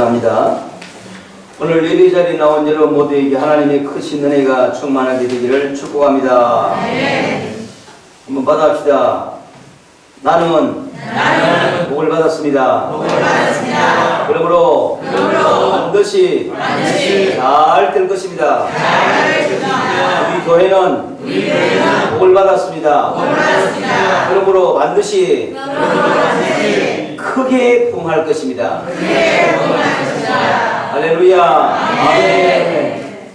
감사합니다. 오늘 예배 자리에 나온 여러분 모두에게 하나님의 크신 은혜가 충만하게 되기를 축복합니다. 한번 받아합시다. 나는 복을 받았습니다. 그러므로 반드시 잘 될 것입니다. 우리 교회는 복을 받았습니다. 그러므로 반드시 크게 부흥할 것입니다. 할렐루야. 아멘.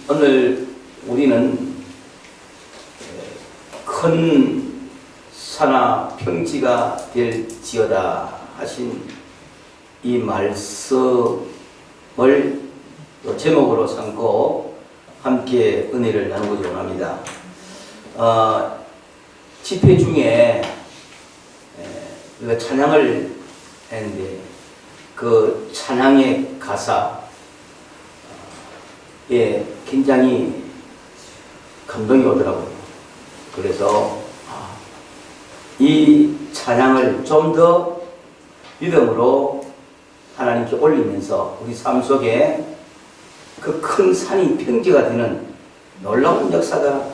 오늘 우리는 큰 산하 평지가 될지어다 하신 이 말씀을 제목으로 삼고 함께 은혜를 나누고자 원합니다. 집회 중에 우리가 찬양을 했는데 그 찬양의 가사에 굉장히 감동이 오더라고요. 그래서 이 찬양을 좀 더 믿음으로 하나님께 올리면서 우리 삶 속에 그 큰 산이 평지가 되는 놀라운 역사가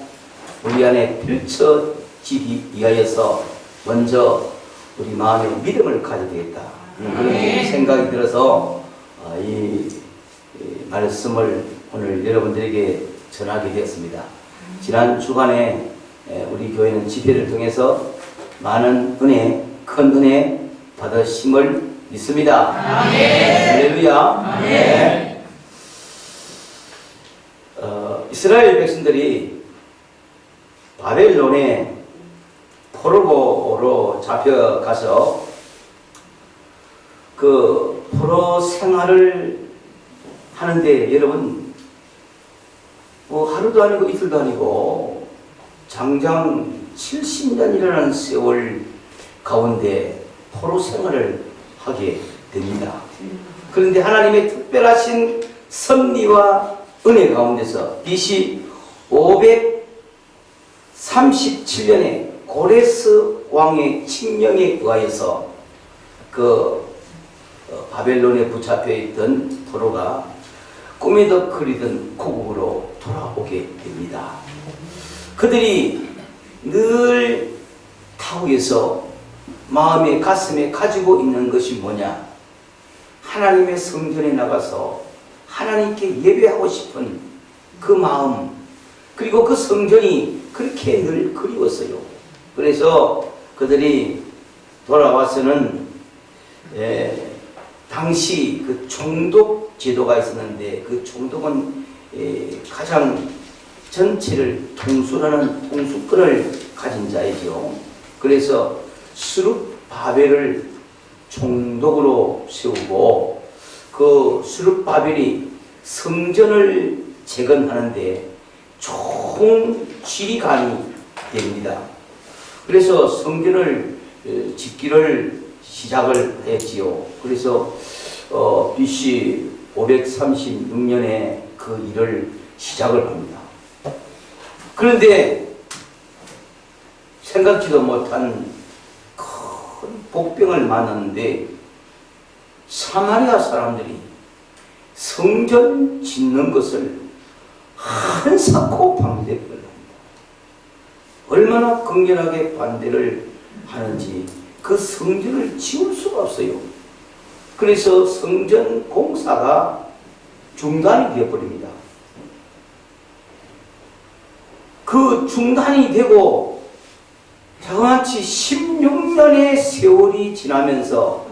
우리 안에 펼쳐지기 위하여서 먼저 우리 마음에 믿음을 가져야 되겠다. 그런 생각이 들어서 이 말씀을 오늘 여러분들에게 전하게 되었습니다. 지난 주간에 우리 교회는 집회를 통해서 많은 은혜, 큰 은혜 받으심을 믿습니다. 할렐루야. 이스라엘 백성들이 바벨론에 포로로 잡혀가서 그 포로 생활을 하는데 여러분 하루도 아니고 이틀도 아니고 장장 70년이라는 세월 가운데 포로 생활을 하게 됩니다. 그런데 하나님의 특별하신 섭리와 은혜 가운데서 BC 537년에 고레스 왕의 칙령에 의하여서 그 바벨론에 붙잡혀 있던 포로가 꿈에도 그리던 고국으로 돌아오게 됩니다. 그들이 늘 타국에서 마음에 가슴에 가지고 있는 것이 뭐냐? 하나님의 성전에 나가서 하나님께 예배하고 싶은 그 마음, 그리고 그 성전이 그렇게 늘 그리웠어요. 그래서 그들이 돌아와서는 당시 그 총독 제도가 있었는데 그 총독은 가장 전체를 통솔하는 통수권을 가진 자이죠. 그래서 스룹바벨을 총독으로 세우고 그 스룹바벨이 성전을 재건하는데 총지휘관이 됩니다. 그래서 성전을 짓기를 시작을 했지요. 그래서 BC 536년에 그 일을 시작을 합니다. 그런데 생각지도 못한 큰 복병을 만났는데 사마리아 사람들이 성전 짓는 것을 한사코 반대를 합니다. 얼마나 강렬하게 반대를 하는지 그 성전을 지을 수가 없어요. 그래서 성전 공사가 중단이 되어버립니다. 그 중단이 되고 자그마치 16년의 세월이 지나면서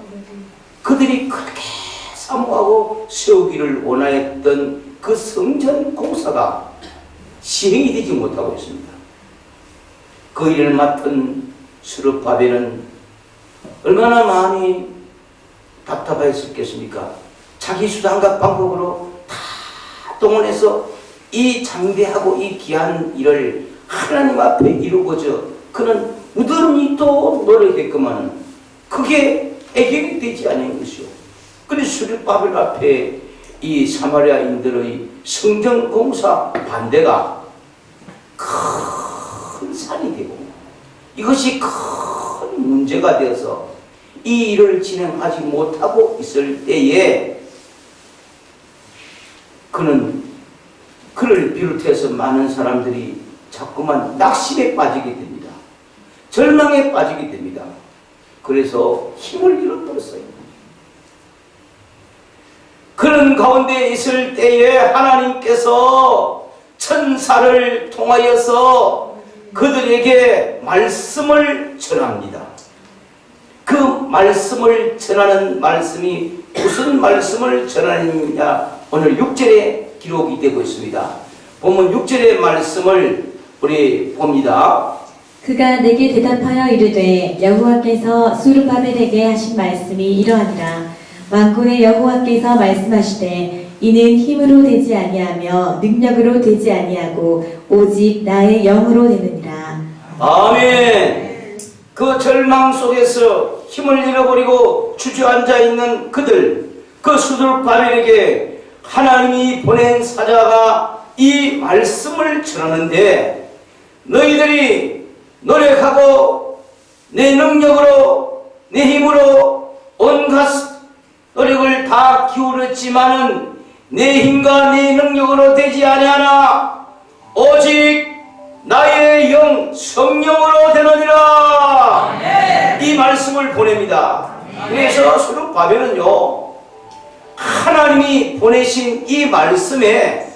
그들이 그렇게 사모하고 세우기를 원하였던 그 성전 공사가 시행이 되지 못하고 있습니다. 그 일을 맡은 스룹바벨은 얼마나 많이 답답했었겠습니까? 자기 수단과 방법으로 다 동원해서 이 장대하고 이 귀한 일을 하나님 앞에 이루고자 그는 무던히 또 노력했건만 그게 해결이 되지 않은 것이요. 그래서 스룹바벨 앞에 이 사마리아인들의 성전 공사 반대가 큰 산이 되고 이것이 큰 문제가 되어서 이 일을 진행하지 못하고 있을 때에 그를 비롯해서 많은 사람들이 자꾸만 낙심에 빠지게 됩니다. 절망에 빠지게 됩니다. 그래서 힘을 잃어버렸어요. 그런 가운데 있을 때에 하나님께서 천사를 통하여서 그들에게 말씀을 전합니다. 그 말씀을 전하는 말씀이 무슨 말씀을 전하느냐, 오늘 6절에 기록이 되고 있습니다. 본문 6절의 말씀을 우리 봅니다. 그가 내게 대답하여 이르되 여호와께서 수르바벨에게 하신 말씀이 이러하니라. 만군의 여호와께서 말씀하시되 이는 힘으로 되지 아니하며 능력으로 되지 아니하고 오직 나의 영으로 되느니라. 아멘. 그 절망 속에서 힘을 잃어버리고 주저앉아 있는 그들, 그 수르바벨에게 하나님이 보낸 사자가 이 말씀을 전하는데, 너희들이 노력하고 내 능력으로 내 힘으로 온갖 노력을 다 기울였지만은 내 힘과 내 능력으로 되지 아니하나 오직 나의 영 성령으로 되느니라. 이 말씀을 보냅니다. 그래서 수르바벨은요, 하나님이 보내신 이 말씀에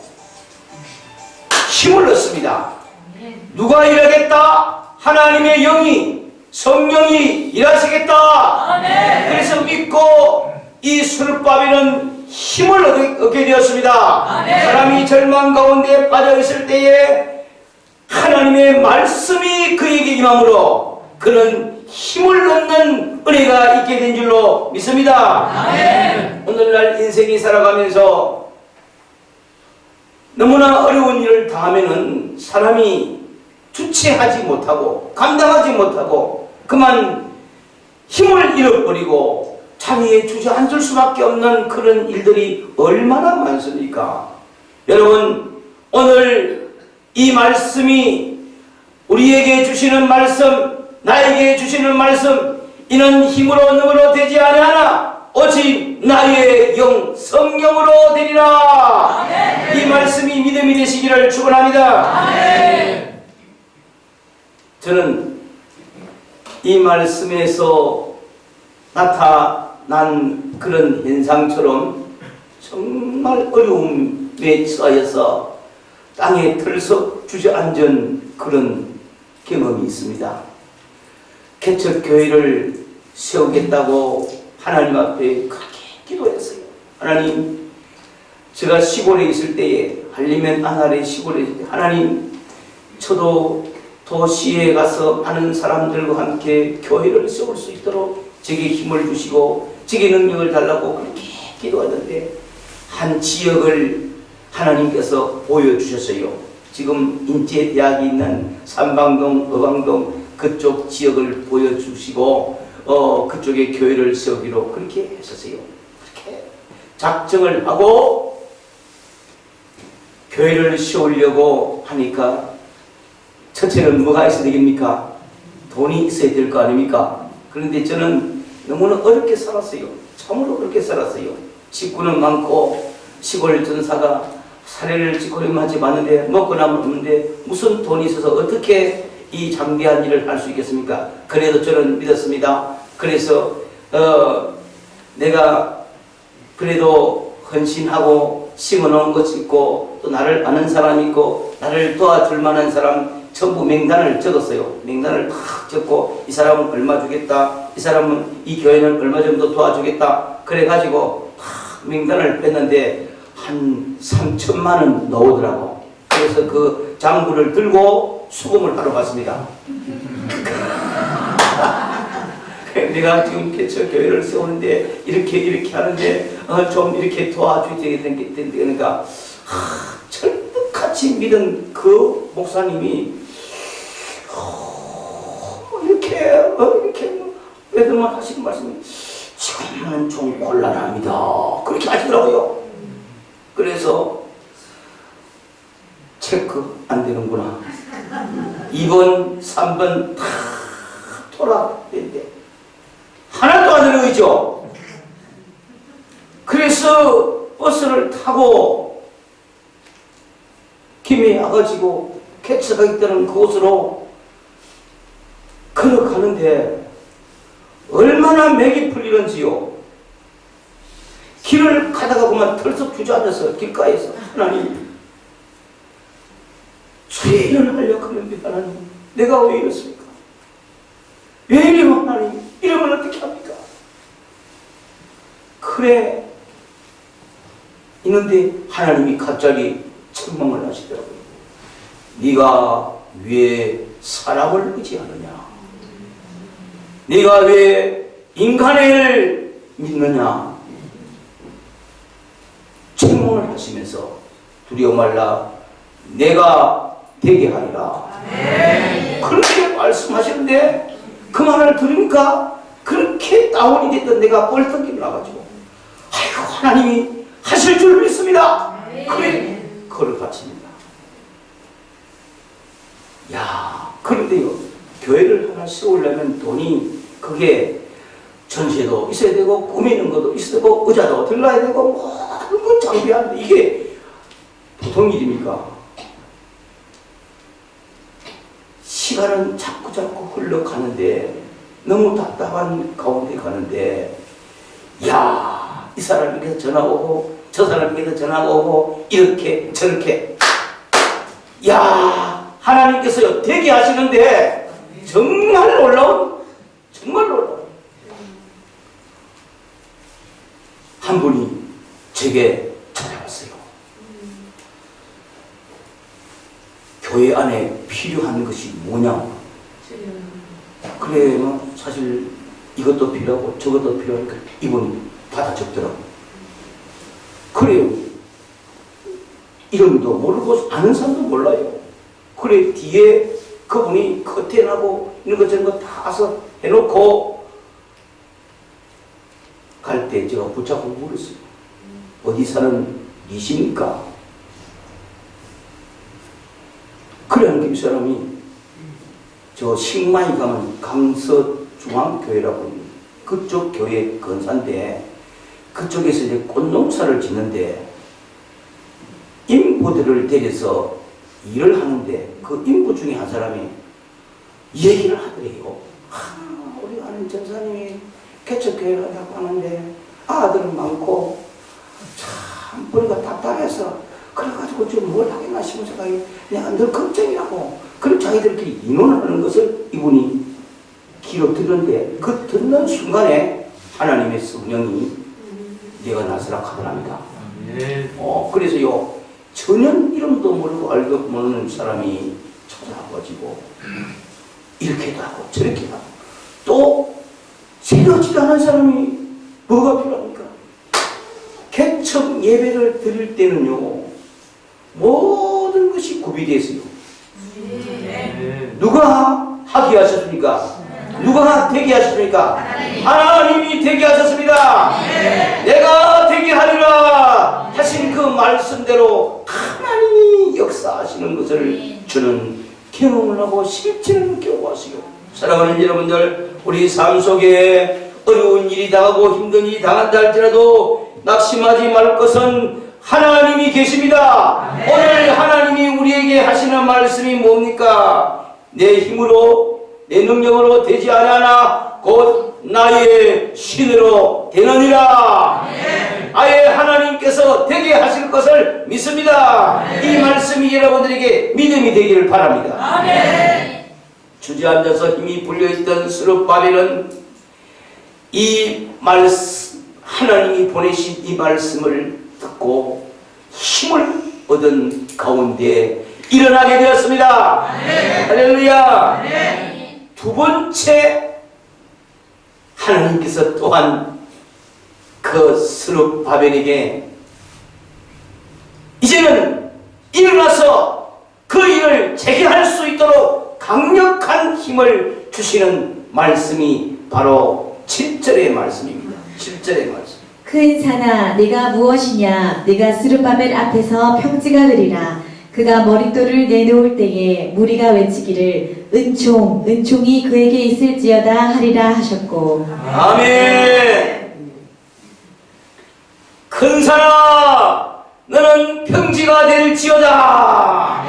힘을 얻습니다. 누가 일하겠다? 하나님의 영이, 성령이 일하시겠다. 그래서 믿고 이 수르바벨은 힘을 얻게 되었습니다. 사람이 절망 가운데 빠져 있을 때에 하나님의 말씀이 그에게 임함으로 그는 힘을 얻는 은혜가 있게 된 줄로 믿습니다. 오늘날 인생이 살아가면서 너무나 어려운 일을 당하면은 사람이 주체하지 못하고 감당하지 못하고 그만 힘을 잃어버리고 자리에 주저앉을 수밖에 없는 그런 일들이 얼마나 많습니까? 여러분, 오늘 이 말씀이 우리에게 주시는 말씀, 나에게 주시는 말씀, 이는 힘으로 능으로 되지 아니하나 오직 나의 영 성령으로 되리라. 이 말씀이 믿음이 되시기를 축원합니다. 저는 이 말씀에서 나타난 그런 현상처럼 정말 어려움에 처하여서 땅에 털썩 주저앉은 그런 경험이 있습니다. 개척교회를 세우겠다고 하나님 앞에 크게 기도했어요. 하나님, 제가 시골에 있을 때에, 한림면 안할의 시골에 있을 때, 하나님, 저도 도시에 가서 많은 사람들과 함께 교회를 세울 수 있도록 제게 힘을 주시고 제게 능력을 달라고 그렇게 기도하는데, 한 지역을 하나님께서 보여주셨어요. 지금 인제대학이 있는 삼방동, 어방동 그쪽 지역을 보여주시고 그쪽에 교회를 세우기로 그렇게 했었어요. 그렇게 작정을 하고 교회를 세우려고 하니까 첫째는 뭐가 있어야 되겠습니까? 돈이 있어야 될 거 아닙니까? 그런데 저는 너무나 어렵게 살았어요. 참으로 어렵게 살았어요. 식구는 많고 시골 전사가 사례를 짓거림하지 않는데 먹고 남은 없는데 무슨 돈이 있어서 어떻게 이 장대한 일을 할 수 있겠습니까? 그래도 저는 믿었습니다. 그래서 내가 그래도 헌신하고 심어놓은 것이 있고 또 나를 아는 사람이 있고 나를 도와줄 만한 사람 전부 명단을 적었어요. 명단을 탁 적고 이 사람은 얼마 주겠다, 이 사람은 이 교회는 얼마 정도 도와주겠다, 그래가지고 탁 명단을 뺐는데 한 3천만 원 나오더라고. 그래서 그 장부를 들고 수금을 하러 갔습니다. 내가 지금 개척교회를 세우는데 이렇게 하는데 좀 이렇게 도와줘야 되니까 철떡같이 믿은 그 목사님이 이렇게 애들만 하시는 말씀이 지금은 좀 곤란합니다. 그렇게 하시더라고요. 그래서 체크 안 되는구나. 2번, 3번 다 돌아했는데 하나도 안 받은 의죠. 그래서 버스를 타고 김해 와가지고 개처가 있다는 그곳으로 걸어가는데 얼마나 맥이 풀리는지요. 길을 가다가 보면 털썩 주저앉아서 길가에서 하나님 죄를 하려고 하는데 하나님 내가 왜 이렇습니까? 왜 이러면 하나님 이러면 어떻게 합니까? 그래 있는데 하나님이 갑자기 책망을 하시더라고요. 네가 왜 사람을 의지하느냐? 네가 왜 인간을 믿느냐? 책망을 하시면서 두려워 말라 내가 되게 하리라. 그렇게 말씀하시는데 그 말을 들으니까 그렇게 다운이 됐던 내가 뻘떡이 나가지고 아이고 하나님이 하실 줄 믿습니다. 그래 그걸 바칩니다. 야 그런데요 교회를 하나 세우려면 돈이 그게 전시도 있어야 되고 꾸미는 것도 있어야 되고 의자도 들러야 되고 모든 걸 장비하는데 이게 보통 일입니까? 시간은 자꾸 흘러가는데 너무 답답한 가운데 가는데 야, 이 사람에게서 전화가 오고 저 사람에게서 전화가 오고 이렇게 저렇게 야, 하나님께서요 되게 하시는데 정말 놀라운 한 분이 제게 찾아왔어요. 교회 안에 필요한 것이 뭐냐? 그래, 사실 이것도 필요하고 저것도 필요하니까 이분이 받아 적더라고. 그래요. 이름도 모르고 아는 사람도 몰라요. 그래, 뒤에 그분이 커튼하고 이런 것 저런 거 다 와서 해놓고 갈 때 제가 붙잡고 물었어요. 어디 사는 이십니까? 그래, 이 사람이 저 식마이 가면 강서중앙교회라고 그쪽 교회 건사인데 그쪽에서 이제 꽃농사를 짓는데 인부들을 데려서 일을 하는데 그 인부 중에 한 사람이 얘기를 하더래요. 우리 아는 전사님이 개척교회를 하자고 하는데 아들은 많고 참 보니까 답답해서 그래가지고 좀 뭘 하겠나 싶은 생각이 내가 늘 걱정이라고 그럼 자기들끼리 의논하는 것을 이분이 귀로 듣는데 그 듣는 순간에 하나님의 성령이 내가 나서라 하더랍니다. 그래서요 전혀 이름도 모르고 알도 모르는 사람이 찾아와가지고 이렇게도 하고 저렇게도 하고 또 새롭지도 않은 사람이 뭐가 필요합니까? 개척 예배를 드릴 때는요 모든 것이 구비되어 있어요. 누가 하게 하셨습니까? 누가 되게 하셨습니까? 하나님이 되게 하셨습니다. 내가 되게 하리라 하신 그 말씀대로 하나님이 역사하시는 것을 저는 경험을 하고 실제로 느껴보았어요. 사랑하는 여러분들, 우리 삶 속에 어려운 일이 당하고 힘든 일이 당한다 할지라도 낙심하지 말 것은 하나님이 계십니다. 오늘 하나님이 우리에게 하시는 말씀이 뭡니까? 내 힘으로 내 능력으로 되지 않으나 곧 나의 신으로 되느니라. 아예 하나님께서 되게 하실 것을 믿습니다. 이 말씀이 여러분들에게 믿음이 되기를 바랍니다. 주저앉아서 힘이 불려있던 스룹바벨은 이 말씀, 하나님이 보내신 이 말씀을 듣고 힘을 얻은 가운데 일어나게 되었습니다. 할렐루야. 두 번째, 하나님께서 또한 그 스룹바벨에게 이제는 일어나서 그 일을 재개할 수 있도록 강력한 힘을 주시는 말씀이 바로 7절의 말씀입니다. 7절의 말씀. 큰 산아, 네가 무엇이냐? 네가 스룹바벨 앞에서 평지가 되리라. 그가 머릿돌을 내놓을 때에 무리가 외치기를 은총 은총이 그에게 있을지어다 하리라 하셨고. 아멘. 큰 산아 너는 평지가 될지어다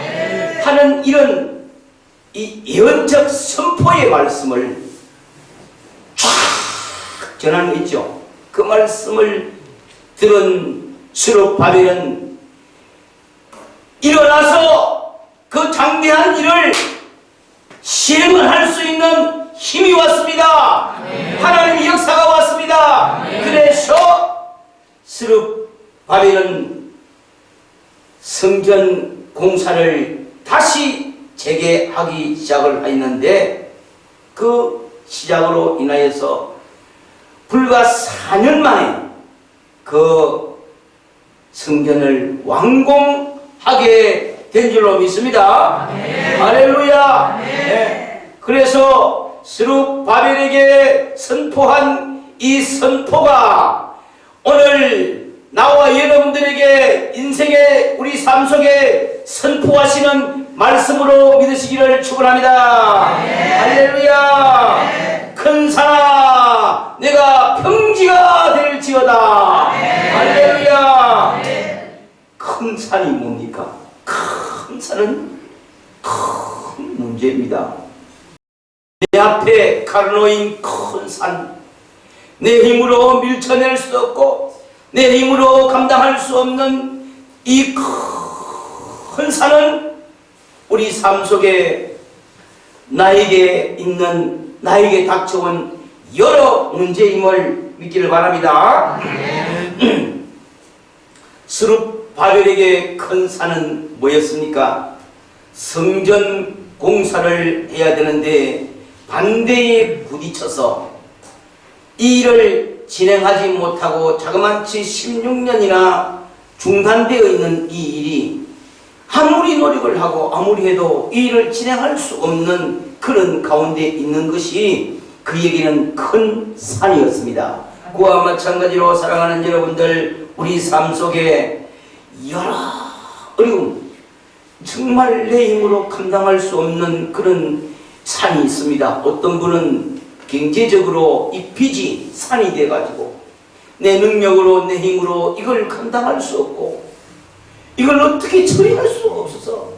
하는 이런 이 예언적 선포의 말씀을 쫙 전하는 거 있죠. 그 말씀을 들은 스룹바벨은 일어나서 그 장대한 일을 시행을 할 수 있는 힘이 왔습니다. 하나님의 역사가 왔습니다. 그래서 스룹바벨은 성전 공사를 다시 재개하기 시작을 했는데 그 시작으로 인하여서 불과 4년 만에 그 성전을 완공하게 된 줄로 믿습니다. 할렐루야. 네. 그래서 스룹바벨에게 선포한 이 선포가 오늘 나와 여러분들에게 인생의 우리 삶 속에 선포하시는 말씀으로 믿으시기를 축원합니다. 할렐루야. 큰 산아 내가 평지가 될지어다. 할렐루야. 큰 산이 뭡니까? 큰 산은 큰 문제입니다. 내 앞에 가로놓인 큰 산, 내 힘으로 밀쳐낼 수 없고 내 힘으로 감당할 수 없는 이 큰 산은 우리 삶 속에 나에게 닥쳐온 여러 문제임을 믿기를 바랍니다. 스룹바벨에게 큰 산은 뭐였습니까? 성전 공사를 해야 되는데 반대에 부딪혀서 이 일을 진행하지 못하고 자그마치 16년이나 중단되어 있는 이 일이 아무리 노력을 하고 아무리 해도 이 일을 진행할 수 없는 그런 가운데 있는 것이 그에게는 큰 산이었습니다. 그와 마찬가지로 사랑하는 여러분들, 우리 삶 속에 여러 어려움, 정말 내 힘으로 감당할 수 없는 그런 산이 있습니다. 어떤 분은 경제적으로 이 빚이 산이 돼가지고 내 능력으로 내 힘으로 이걸 감당할 수 없고 이걸 어떻게 처리할 수 없어서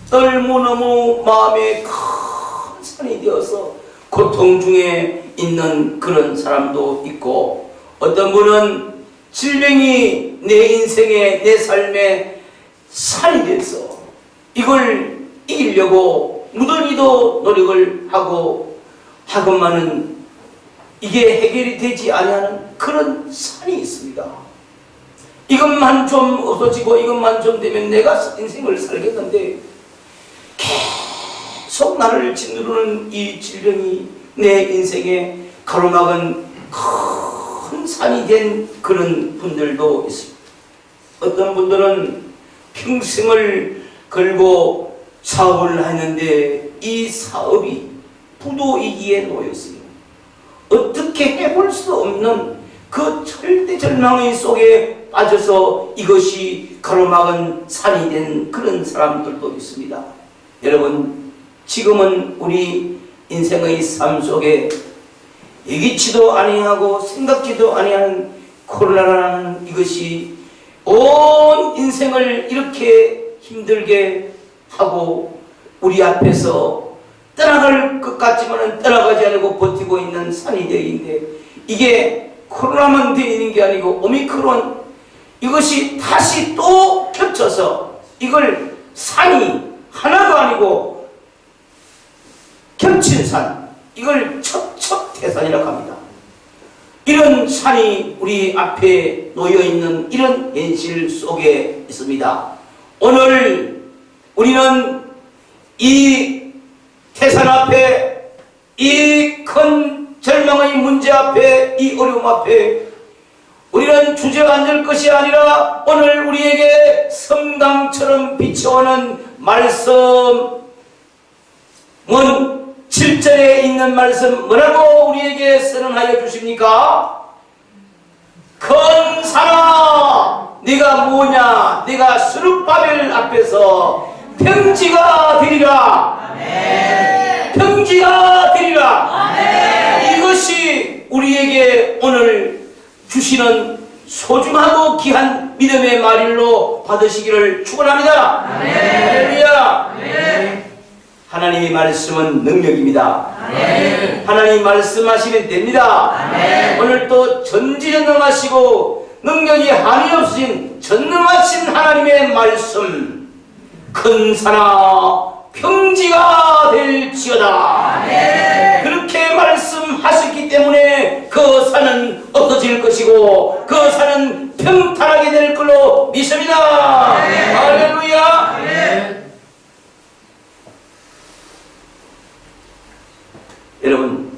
너무너무 마음에 큰 산이 되어서 고통 중에 있는 그런 사람도 있고, 어떤 분은 질병이 내 인생에 내 삶에 산이 돼서 이걸 이기려고 무던히도 노력을 하고 하건만은 이게 해결이 되지 아니하는 그런 산이 있습니다. 이것만 좀 없어지고 이것만 좀 되면 내가 인생을 살겠는데 계속 나를 짓누르는 이 질병이 내 인생에 가로막은 큰 산이 된 그런 분들도 있습니다. 어떤 분들은 평생을 걸고 사업을 했는데 이 사업이 부도위기에 놓였어요. 어떻게 해볼 수 없는 그 절대 절망의 속에 빠져서 이것이 가로막은 산이 된 그런 사람들도 있습니다. 여러분, 지금은 우리 인생의 삶 속에 예기치도 아니하고 생각지도 아니하는 코로나라는 이것이 온 인생을 이렇게 힘들게 하고 우리 앞에서 떠나갈 것 같지만 떠나가지 않고 버티고 있는 산이 되어있는데, 이게 코로나만 되는 게 아니고 오미크론, 이것이 다시 또 겹쳐서 이걸 산이 하나가 아니고 겹친 산, 이걸 첩첩태산이라고 합니다. 이런 산이 우리 앞에 놓여있는 이런 현실 속에 있습니다. 오늘 우리는 이 태산 앞에, 이 큰 절망의 문제 앞에, 이 어려움 앞에 우리는 주저앉을 것이 아니라 오늘 우리에게 성당처럼 비춰오는 말씀은 7절에 있는 말씀 뭐라고 우리에게 선언하여 주십니까? 큰 산아 네가 뭐냐? 네가 스룹바벨 앞에서 평지가 되리라. 평지가 되리라. 이것이 우리에게 오늘 주시는 소중하고 귀한 믿음의 말일로 받으시기를 축원합니다. 할렐루야. 하나님의 말씀은 능력입니다. 하나님 말씀하시면 됩니다. 오늘 또 전지전능하시고 능력이 한이 없으신 전능하신 하나님의 말씀, 큰 산아 평지가 될지어다. 그렇게 말씀하셨기 때문에 그 산은 없어질 것이고 그 산은 평탄하게 될 걸로 믿습니다. 할렐루야. 여러분,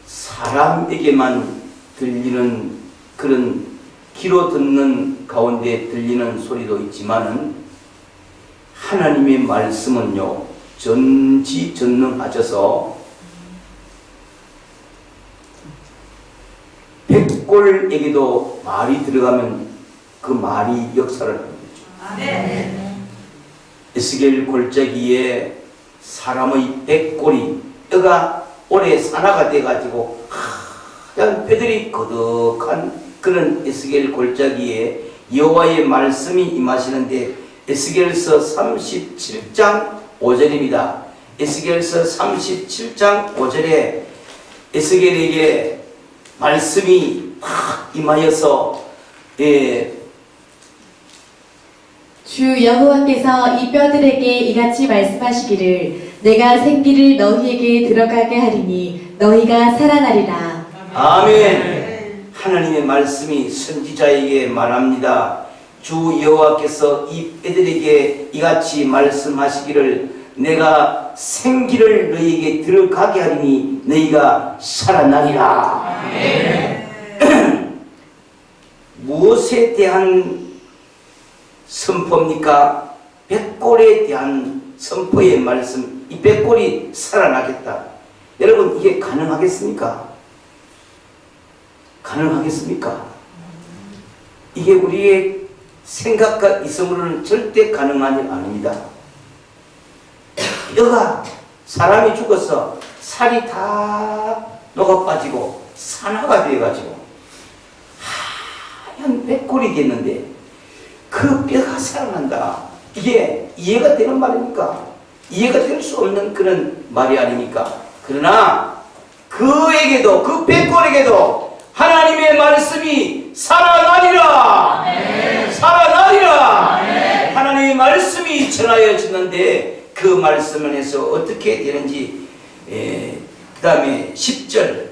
사람에게만 들리는 그런 귀로 듣는 가운데 들리는 소리도 있지만은 하나님의 말씀은요 전지전능하셔서 백골에게도 말이 들어가면 그 말이 역사를 하는 거죠. 에스겔 골짜기에 사람의 백골이 뼈가 오래 산화가 돼가지고 하얀 뼈들이 거덕한 그런 에스겔 골짜기에 여호와의 말씀이 임하시는데 에스겔서 37장 5절입니다. 에스겔서 37장 5절에 에스겔에게 말씀이 탁 임하여서 주 여호와께서 이 뼈들에게 이같이 말씀하시기를 내가 생기를 너희에게 들어가게 하리니 너희가 살아나리라. 아멘. 하나님의 말씀이 선지자에게 말합니다. 주 여호와께서 이 뼈들에게 이같이 말씀하시기를 내가 생기를 너희에게 들어가게 하리니 너희가 살아나리라. 무엇에 대한 선포입니까? 백골에 대한 선포의 말씀. 이 백골이 살아나겠다. 여러분, 이게 가능하겠습니까? 가능하겠습니까? 이게 우리의 생각과 이성으로는 절대 가능한 일 아닙니다. 뼈가 사람이 죽어서 살이 다 녹아 빠지고 산화가 되어가지고 하얀 백골이 됐는데 그 뼈가 살아난다. 이게 이해가 되는 말입니까? 이해가 될 수 없는 그런 말이 아닙니까? 그러나 그에게도 그 백골에게도 하나님의 말씀이 살아나리라. 살아나리라. 하나님의 말씀이 전하여지는데 그 말씀 안에서 어떻게 되는지 그 다음에 10절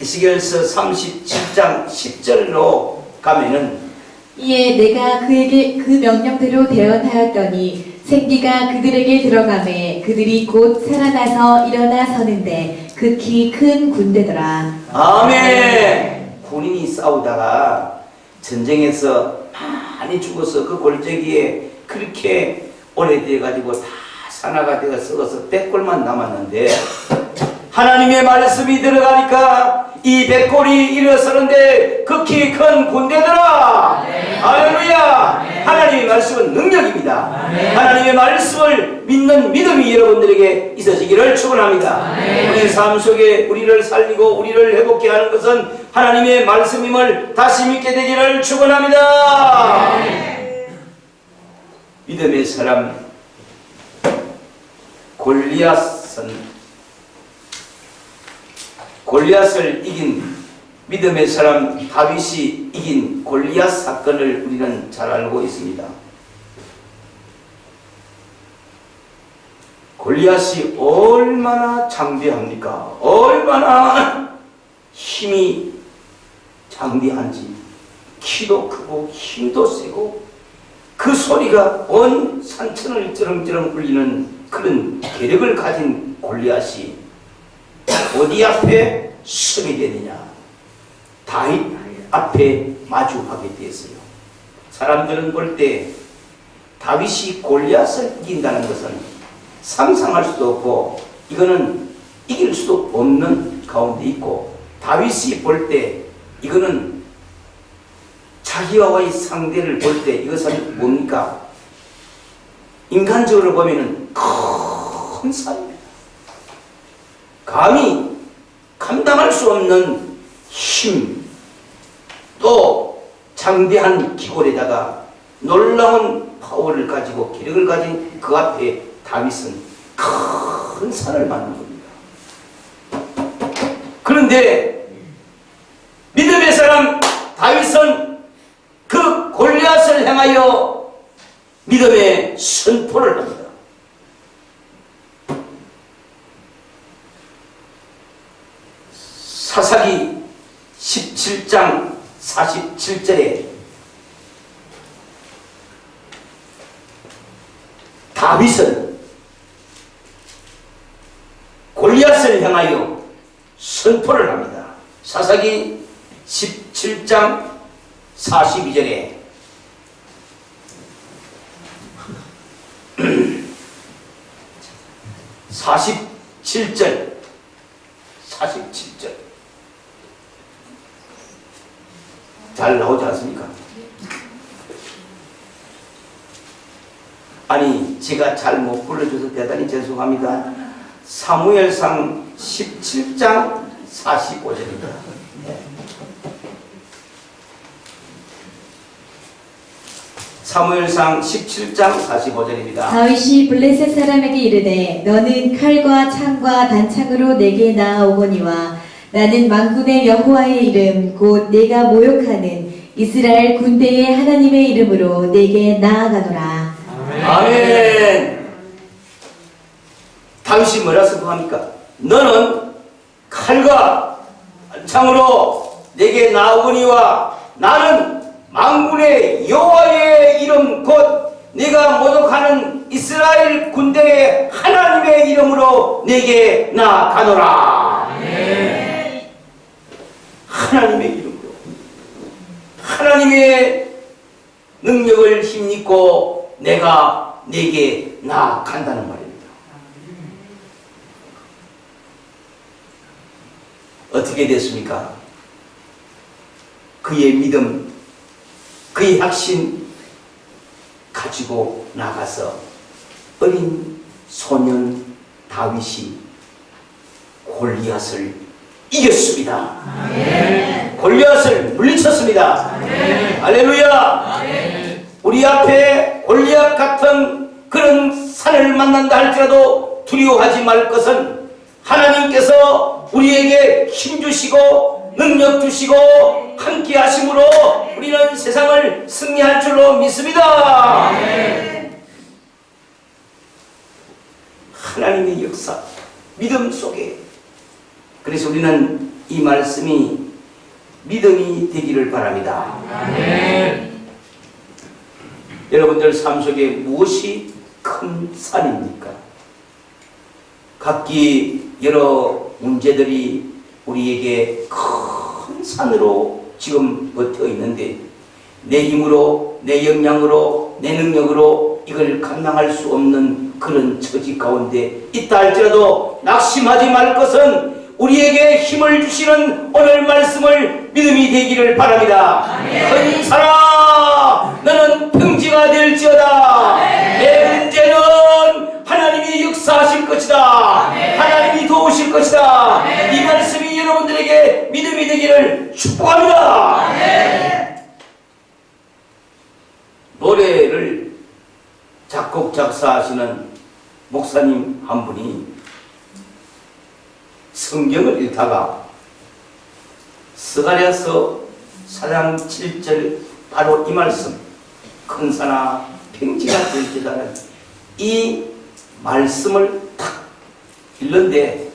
에스겔서 37장 10절로 가면은 이에 내가 그에게 그 명령대로 대언하였더니 생기가 그들에게 들어가매 그들이 곧 살아나서 일어나 서는데 극히 큰 군대더라. 아멘. 군인이 싸우다가 전쟁에서 많이 죽어서 그 골짜기에 그렇게 오래돼가지고 다 산화가 되어 썩어서 백골만 남았는데 하나님의 말씀이 들어가니까 이 백골이 일어서는데 극히 큰 군대더라. 할렐루야. 하나님의 말씀은 능력입니다. 하나님의 말씀을 믿는 믿음이 여러분들에게 있어지기를 축원합니다. 우리 삶 속에 우리를 살리고 우리를 회복케 하는 것은 하나님의 말씀임을 다시 믿게 되기를 축원합니다. 믿음의 사람 골리앗을 이긴 믿음의 사람 다윗이 이긴 골리앗 사건을 우리는 잘 알고 있습니다. 골리앗이 얼마나 장대합니까? 얼마나 힘이 장대한지, 키도 크고 힘도 세고 그 소리가 온 산천을 쩌렁쩌렁 울리는 그런 계력을 가진 골리앗이 어디 앞에 서게 되느냐? 다윗 앞에 마주하게 되었어요. 사람들은 볼 때 다윗이 골리앗을 이긴다는 것은 상상할 수도 없고 이거는 이길 수도 없는 가운데 있고, 다윗이 볼 때 이거는 자기와의 상대를 볼 때 이것은 뭡니까? 인간적으로 보면은 큰 산입니다. 감히 감당할 수 없는 힘, 또 장대한 기골에다가 놀라운 파워를 가지고 기력을 가진 그 앞에 다윗은 큰 산을 만든 겁니다. 그런데 믿음의 사람 다윗은 그 골리앗을 향하여 믿음의 선포를 합니다. 사사기 17장 47절에 다윗은 골리앗을 향하여 선포를 합니다. 사사기 17장 42절에 47절 잘 나오지 않습니까? 아니 제가 잘 못 불러줘서 대단히 죄송합니다. 사무엘상 17장 45절입니다. 사무엘상 17장 45절입니다. 다윗이 블레셋 사람에게 이르되 너는 칼과 창과 단창으로 내게 나아오거니와 나는 만군의 여호와의 이름 곧 내가 모욕하는 이스라엘 군대의 하나님의 이름으로 내게 나아가노라. 아멘. 다윗이 뭐라 선포합니까? 너는 칼과 창으로 내게 나오거니와 나는 만군의 여호와의 이름 곧 네가 모독하는 이스라엘 군대의 하나님의 이름으로 내게 나아가노라. 아멘. 하나님의 이름으로 하나님의 능력을 힘입고 내가 네게 나아간다는 말입니다. 어떻게 됐습니까? 그의 믿음, 그의 확신 가지고 나가서 어린 소년 다윗이 골리앗을 이겼습니다. 아멘. 골리앗을 물리쳤습니다. 아멘. 할렐루야. 아멘. 우리 앞에 골리앗 같은 그런 산을 만난다 할지라도 두려워하지 말 것은 하나님께서 우리에게 힘 주시고 능력 주시고 함께 하심으로 우리는 세상을 승리할 줄로 믿습니다. 아멘. 하나님의 역사, 믿음 속에, 그래서 우리는 이 말씀이 믿음이 되기를 바랍니다. 아멘. 여러분들 삶 속에 무엇이 큰 산입니까? 각기 여러 문제들이 우리에게 큰 산으로 지금 버텨 있는데 내 힘으로, 내 역량으로, 내 능력으로 이걸 감당할 수 없는 그런 처지 가운데 있다 할지라도 낙심하지 말 것은 우리에게 힘을 주시는 오늘 말씀을 믿음이 되기를 바랍니다. 큰 산아 너는 평지가 될지어다. 내 문제는 하나님이 역사하실 것이다. 하나님이 도우실 것이다. 이 말씀이 여러분들에게 믿음이 되기를 축복합니다. 노래를 작곡 작사하시는 목사님 한 분이 성경을 읽다가 스가랴서 4장 7절 바로 이 말씀 큰 산아 평지가 될지다는 이 말씀을 탁 읽는데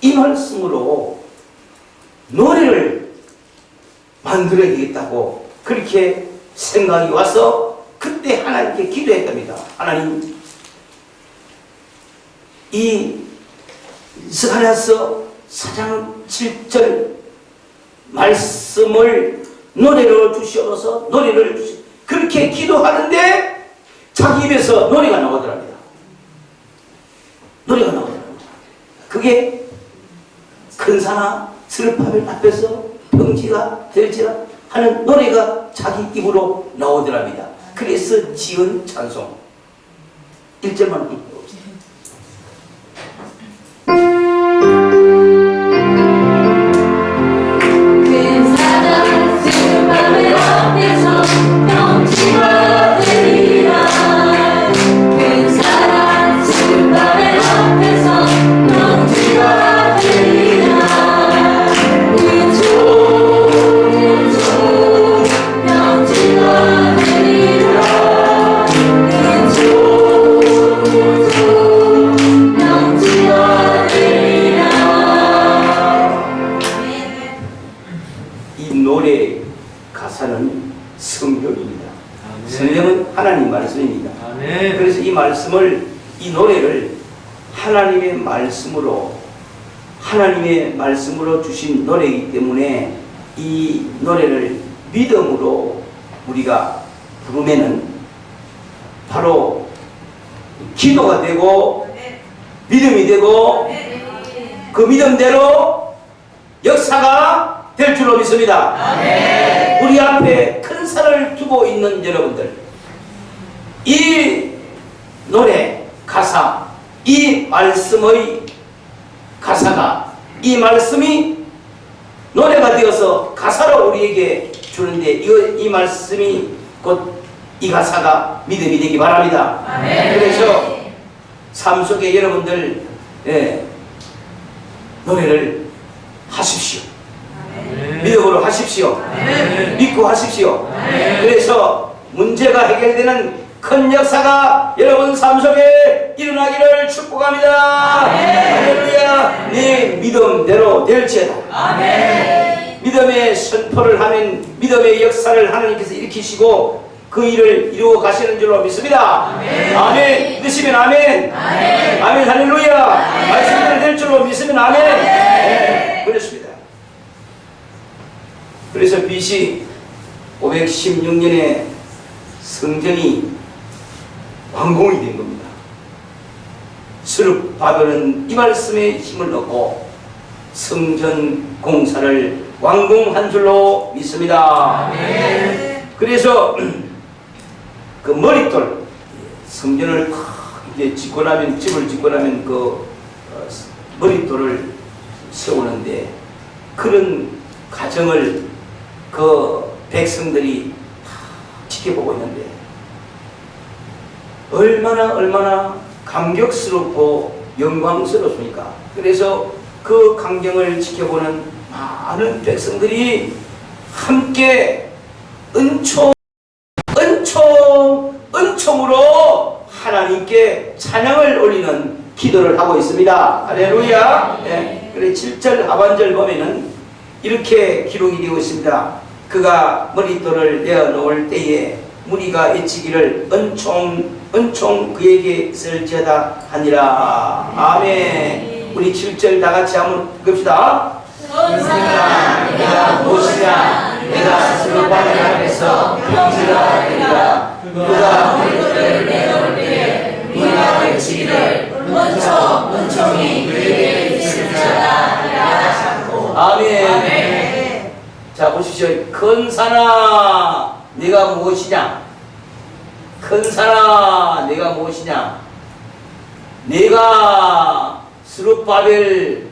이 말씀으로 노래를 만들어야 되겠다고 그렇게 생각이 와서 그때 하나님께 기도했답니다. 하나님 이 스가랴서 4장 7절 말씀을 노래로 주시어서 노래를 주시 그렇게 기도하는데 자기 입에서 노래가 나오더랍니다. 노래가 나오더랍니다. 그게 큰 산아 스룹바벨 앞에서 평지가 될지라 하는 노래가 자기 입으로 나오더랍니다. 그래서 지은 찬송 1절만 봅시다. 근사자 지금 밤의 앞에서 경치가 되리라. 근사자 지금 밤의 앞에서 경치가 되리라. 은총 경치가 되리라. 은총 경치가 되리라. 이 노래 가사는 성경입니다. 성경은 하나님 말씀입니다. 그래서 이 말씀을, 이 노래를 하나님의 말씀으로 주신 노래이기 때문에 이 노래를 믿음으로 우리가 부르면은 바로 기도가 되고 믿음이 되고 그 믿음대로 역사가 될 줄로 믿습니다. 우리 앞에 큰 산을 두고 있는 여러분들, 이 노래 가사, 이 말씀의 가사가, 이 말씀이 노래가 되어서 가사로 우리에게 주는데 이 말씀이 곧 이 가사가 믿음이 되기 바랍니다. 그래서 삶 속에 여러분들 노래를 하십시오. 믿음으로 하십시오. 믿고 하십시오. 그래서 문제가 해결되는 큰 역사가 여러분 삶 속에 일어나기를 축복합니다. 할렐루야. 네 믿음대로 될지어다. 믿음의 선포를 하면 믿음의 역사를 하나님께서 일으키시고 그 일을 이루어 가시는 줄로 믿습니다. 아멘. 믿으시면 아멘. 아멘. 할렐루야. 말씀대로 될 줄로 믿으면 아멘. 네, 그렇습니다. 그래서 BC 516년에 성전이 완공이 된 겁니다. 스룹바벨은 이 말씀에 힘을 얻고 성전 공사를 완공한 줄로 믿습니다. 그래서 그 머릿돌, 성전을 이제 짓고 나면, 집을 짓고 나면 그 머릿돌을 세우는데 그런 과정을 그 백성들이 지켜보고 있는데 얼마나 감격스럽고 영광스럽습니까? 그래서 그 광경을 지켜보는 많은 백성들이 함께 은총으로 하나님께 찬양을 올리는 기도를 하고 있습니다. 할렐루야. 네. 그래 7절 하반절 보면은 이렇게 기록이 되고 있습니다. 그가 머릿돌을 내어놓을 때에 무리가 외치기를 은총 그에게 있을지어다 하니라. 아멘. 우리 7절 다 같이 한번 읽읍시다. 선사가 내가 무엇이냐, 내가 스룹바벨 앞에서 평지가 되리라. 그가 머릿돌을 내놓을 때에 무리가 외치기를 은총이 그에게 있을지어다 하니라. 아멘. 자 보십시오. 큰 산아 네가 무엇이냐, 큰 산아 네가 무엇이냐, 네가 스룹바벨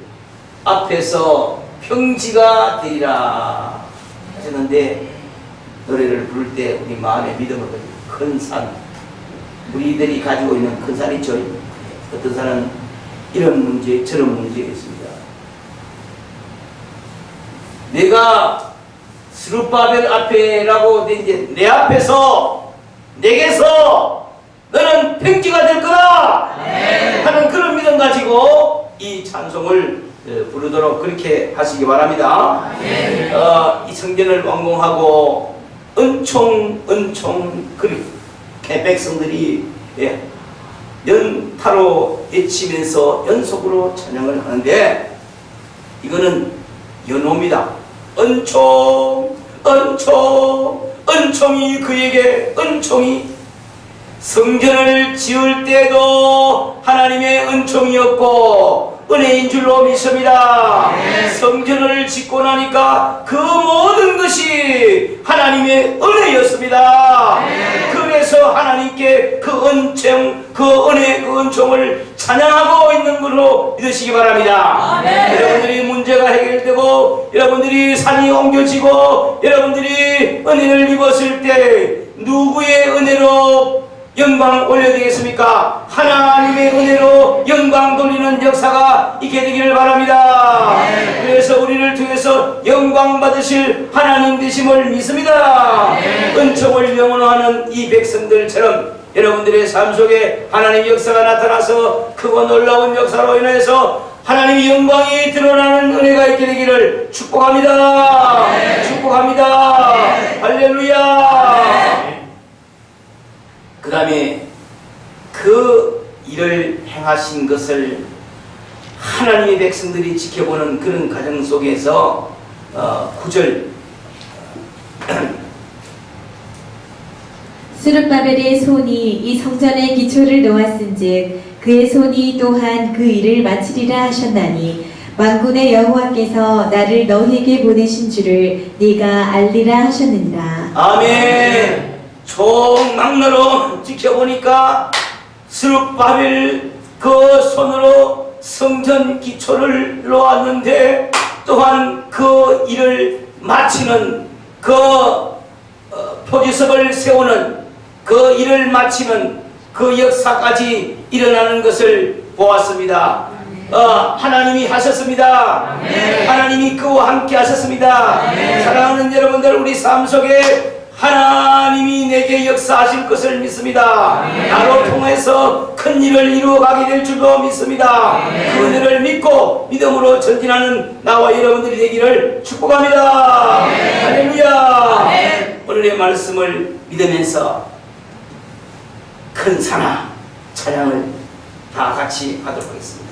앞에서 평지가 되리라 하셨는데, 노래를 부를 때 우리 마음에 믿음을 가지고 큰 산, 우리들이 가지고 있는 큰 산이 있죠. 어떤 산은 이런 문제 저런 문제가 있습니다. 내가 스룹바벨 앞에라고 이제 내 앞에서 내게서 너는 평지가 될 거다 하는 그런 믿음 가지고 이 찬송을 부르도록 그렇게 하시기 바랍니다. 이 성전을 완공하고 은총 그렇게 백성들이 연타로 외치면서 연속으로 찬양을 하는데 이거는 연호입니다. 은총이 그에게 은총이 성전을 지을 때도 하나님의 은총이었고 은혜인 줄로 믿습니다. 성전을 짓고 나니까 그 모든 것이 하나님의 은혜였습니다. 그래 가운데 그 은총, 그 은혜, 그 은총을 찬양하고 있는 걸로 믿으시기 바랍니다. 여러분들이 문제가 해결되고 여러분들이 산이 옮겨지고 여러분들이 은혜를 입었을 때 누구의 은혜로 영광 올려드리겠습니까? 하나님의 은혜로 영광 돌리는 역사가 있게 되기를 바랍니다. 그래서 우리를 통해서 영광 받으실 하나님 되심을 믿습니다. 은총을 영원하는 이 백성들처럼 여러분들의 삶 속에 하나님의 역사가 나타나서 크고 놀라운 역사로 인해서 하나님의 영광이 드러나는 은혜가 있게 되기를 축복합니다. 축복합니다. 할렐루야. 그 다음에 그 일을 행하신 것을 하나님의 백성들이 지켜보는 그런 과정 속에서 9절 스룹바벨의 손이 이 성전의 기초를 놓았은즉 그의 손이 또한 그 일을 마치리라 하셨나니 만군의 여호와께서 나를 너희에게 보내신 줄을 네가 알리라 하셨느니라. 아멘. 총망로로 지켜보니까 스룹바벨 그 손으로 성전 기초를 놓았는데 또한 그 일을 마치는 그 표지석을 세우는 그 일을 마치는 그 역사까지 일어나는 것을 보았습니다. 하나님이 하셨습니다. 하나님이 그와 함께 하셨습니다. 사랑하는 여러분들, 우리 삶 속에 하나님이 내게 역사하실 것을 믿습니다. 나로 통해서 큰 일을 이루어가게 될 줄도 믿습니다. 그 은혜를 믿고 믿음으로 전진하는 나와 여러분들이 되기를 축복합니다. 할렐루야. 오늘의 말씀을 믿으면서 큰 사나 찬양을 다 같이 하도록 하겠습니다.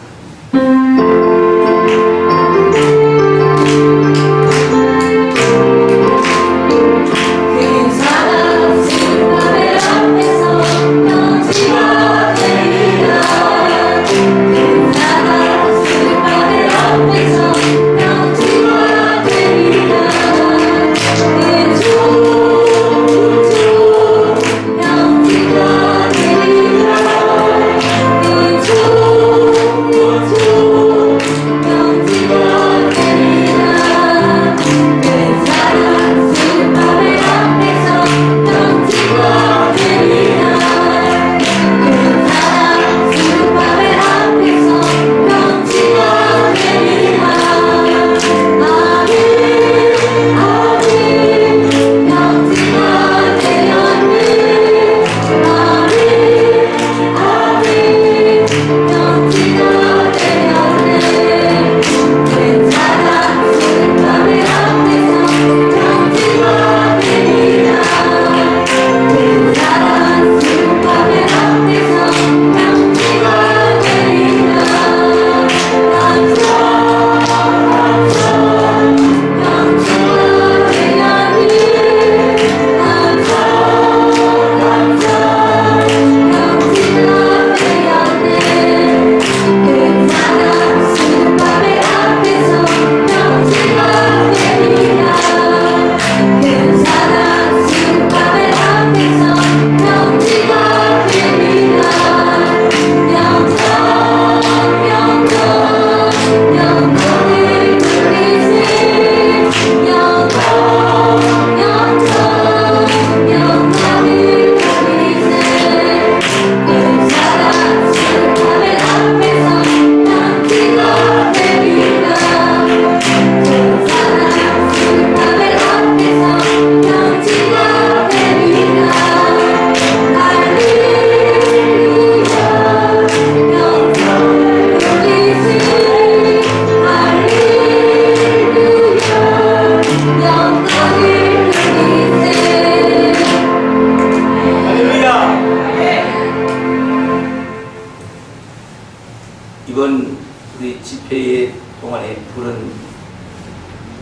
이번 우리 집회의 동안에 부른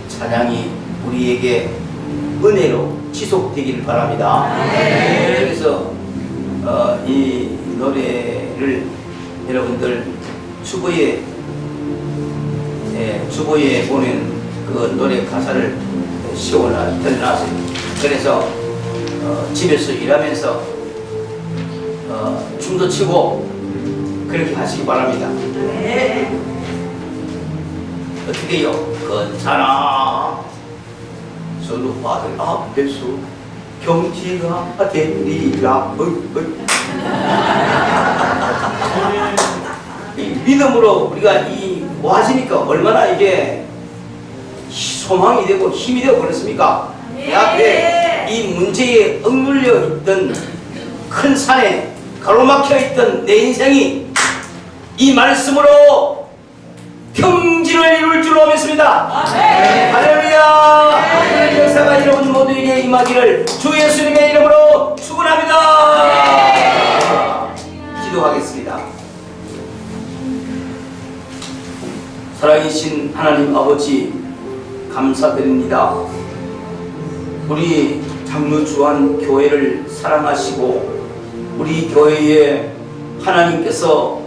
찬양이 우리에게 은혜로 지속되기를 바랍니다. 그래서 이 노래를 여러분들 주보에 보낸 그 노래 가사를 들려놨어요. 그래서 집에서 일하면서 춤도 추고 그렇게 하시기 바랍니다. 어떻게 해요? 괜찮아 서로 아들 앞에서 경지가 되리라. 이 믿음으로 우리가 이 와지니까 얼마나 이게 소망이 되고 힘이 되고 그렇습니까? 내 앞에 이 문제에 억눌려 있던 큰 산에 가로막혀 있던 내 인생이 이 말씀으로 평진을 이룰 줄로 믿습니다. 할렐루야. 하나님의 역사가 여러분 모두에게 임하기를 주 예수님의 이름으로 축원합니다. 기도하겠습니다. 살아계신 하나님 아버지 감사드립니다. 우리 장로주한 교회를 사랑하시고 우리 교회에 하나님께서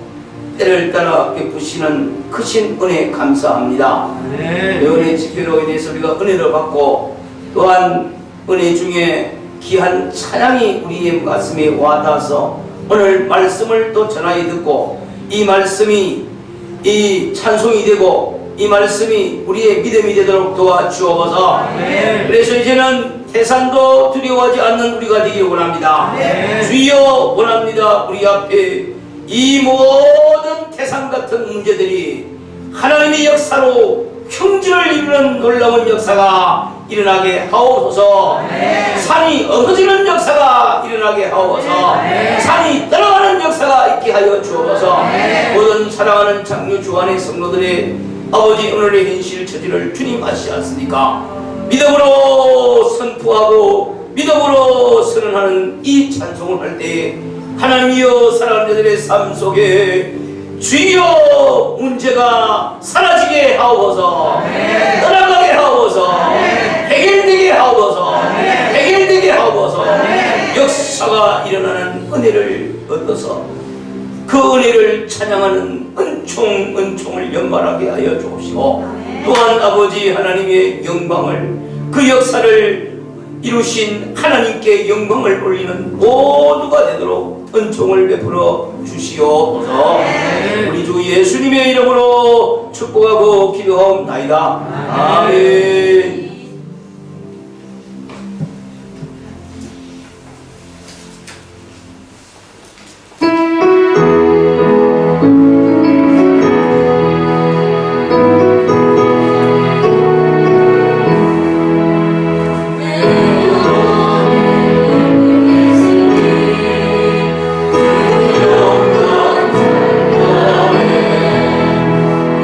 때를 따라 베푸시는 크신 은혜 감사합니다. 은혜 집회로 인해서 우리가 은혜를 받고 또한 은혜 중에 귀한 찬양이 우리의 가슴에 와닿아서 오늘 말씀을 또 전하여 듣고 이 말씀이 이 찬송이 되고 이 말씀이 우리의 믿음이 되도록 도와주옵소서. 그래서 이제는 태산도 두려워하지 않는 우리가 되기를 원합니다. 주여 원합니다. 우리 앞에 이 모든 태산 같은 문제들이 하나님의 역사로 형질을 이루는 놀라운 역사가 일어나게 하옵소서. 산이 엎어지는 역사가 일어나게 하옵소서. 산이 떠나가는 역사가 있게 하여 주옵소서. 모든 사랑하는 장로주안의 성도들의 아버지 오늘의 현실 처지를 주님 아시지 않습니까? 믿음으로 선포하고 믿음으로 선언하는 이 찬송을 할 때에 하나님이여 사랑하는 자들의 삶 속에 주여 문제가 사라지게 하옵소서. 떠나가게 하옵소서. 해결되게 하옵소서. 해결되게 하옵소서. 역사가 일어나는 은혜를 얻어서 그 은혜를 찬양하는 은총을 연말하게 하여 주옵시고 또한 아버지 하나님의 영광을 그 역사를 이루신 하나님께 영광을 올리는 모두가 되도록 은총을 베풀어 주시옵소서. 우리 주 예수님의 이름으로 축복하고 기도하옵나이다. 아멘.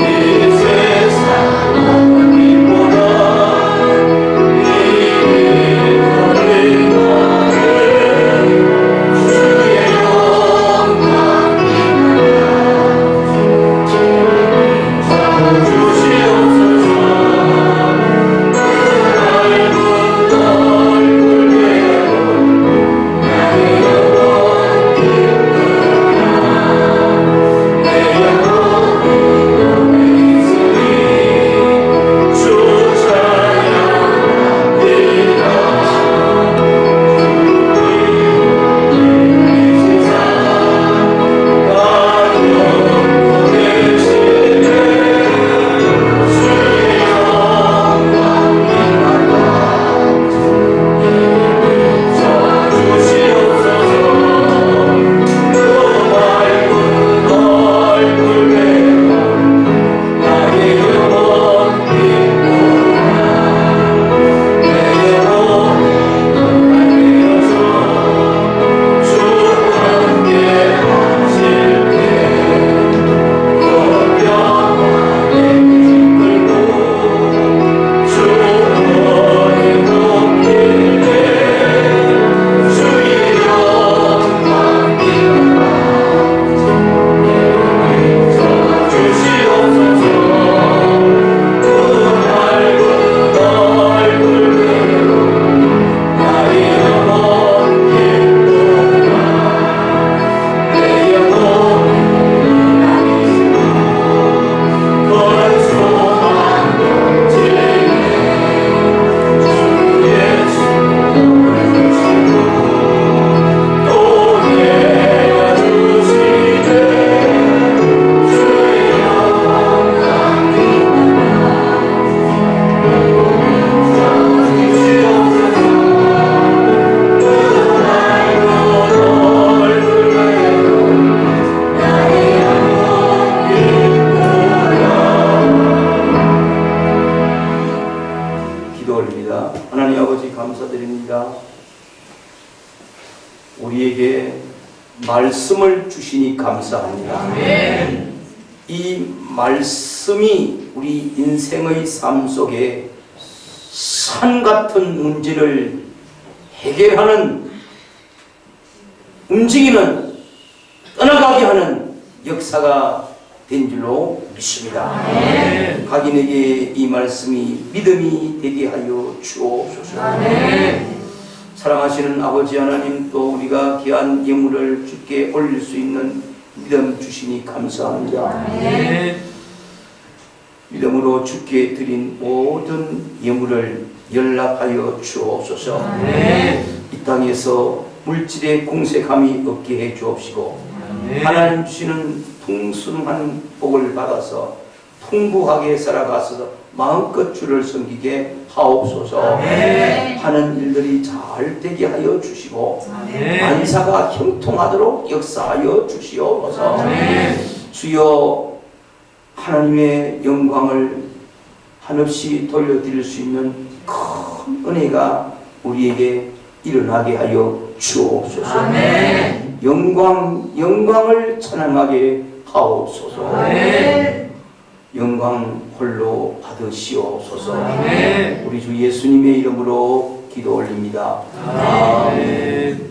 이 세상 기도합니다. 하나님 아버지 감사드립니다. 우리에게 말씀을 주시니 감사합니다. 이 말씀이 우리 인생의 삶 속에 산 같은 문제를 해결하는, 움직이는, 떠나가게 하는 역사가 된 줄로 믿습니다. 각인에게 이 말씀이 믿음이 되게 하여 주옵소서. 사랑하시는 아버지 하나님, 또 우리가 귀한 예물을 주께 올릴 수 있는 믿음 주시니 감사합니다. 믿음으로 주께 드린 모든 예물을 연락하여 주옵소서. 이 땅에서 물질의 공색함이 없게 해 주옵시고, 하나님 주시는 풍성한 복을 받아서 풍부하게 살아가서 마음껏 주를 섬기게 하옵소서. 하는 일들이 잘 되게 하여 주시고, 만사가 형통하도록 역사하여 주시옵소서. 주여, 하나님의 영광을 한없이 돌려드릴 수 있는 큰 은혜가 우리에게 일어나게 하여 주옵소서. 영광을 찬양하게 하옵소서. 영광 홀로 받으시옵소서. 우리 주 예수님의 이름으로 기도 올립니다. 아멘.